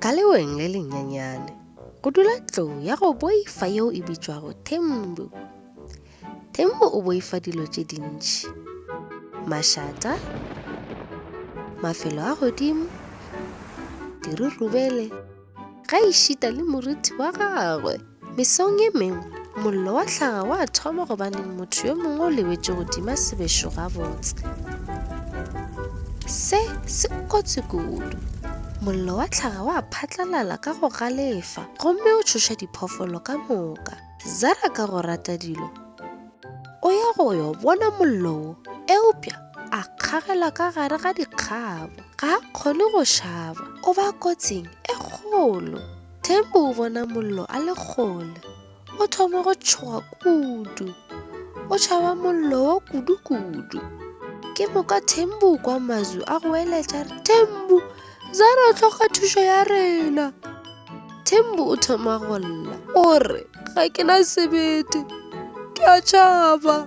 Ka leweng le lenyenyane, go dula tlou ya go boifa yeo e bitswago Tembo. Tembo o boifa dilo tše dintši. Mašata, mafelo a godimo, dirurubele, ga išita le moriti wa gagwe. Mesong e mengwe, mollo wa hlaga wa thoma gobaneng motho yo mongwe o lebetše godima sebešo gabotse. Se kotsi kudu. Mollo wa hlaga wa phatlalala ka go galefa gomme o tšhoša diphoofolo ka moka. Zara ka go rata dilo, o ya go yo bona mollo eupša a kgagela ka gare ga dikgabo, ga a kgone go šaba, o ba kotsing e kgolo. Tembo o bona mollo a le kgole, o thoma go tšhoga kudu, o tšhaba mollo wo kudu-kudu. Ke moka Tembo kwa mazwi a go eletša re, Tembo, Zara tlhoka thušo ya rena. Tembo o thoma go lla, o re, ga ke na sebete, ke a tšhaba.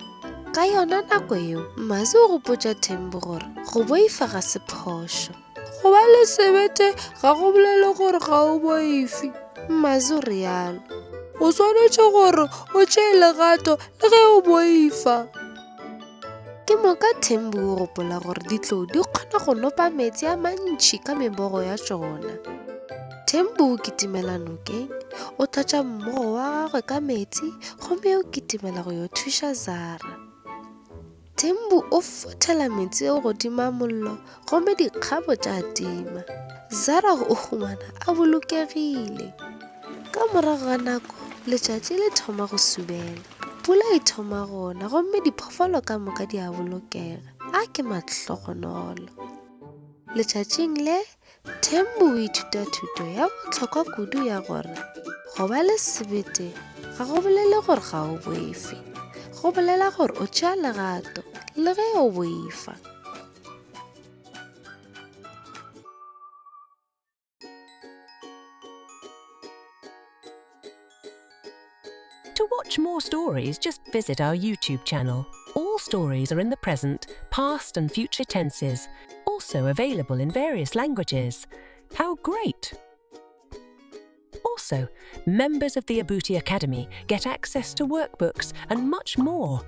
Ka yona nako eo, Mmazi o gopotša Tembo gore go boifa ga se phošo. Go ba le sebete ga go bolele gore ga o boifi. Mmazi o rialo, o swanetše gore o tšee legato le ge o boifa. Ke moka Tembo o gopola gore ditlou di kgona go nopa metsi a mantši ka mebogo ya tšona. Tembo o kitimela nokeng, o tlatša mmogo wa gagwe ka metsi, gomme o kitimela go yo thuša Zara. Tembo o fothela metsi o godima mollo, gomme dikgabo tša tima. Zara o humana a bolokegile. Ka morago ga nako, letšatši le thoma go subela. Pula e thoma gona, gomme diphoofolo ka moka di a bolokega. A ke mahlogonolo. Letšatšing le, Tembo o ithuta thuto ya bohlokwa kudu ya gore go ba le sebete ga go bolele gore ga o boife, go bolela gore o tšea legato le ge o boifa. To watch more stories, just visit our YouTube channel. All stories are in the present, past and future tenses, also available in various languages. How great! Also, members of the Abuti Academy get access to workbooks and much more.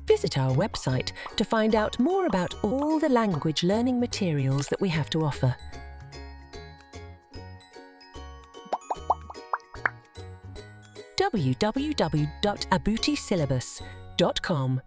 Visit our website to find out more about all the language learning materials that we have to offer. www.abutisyllabus.com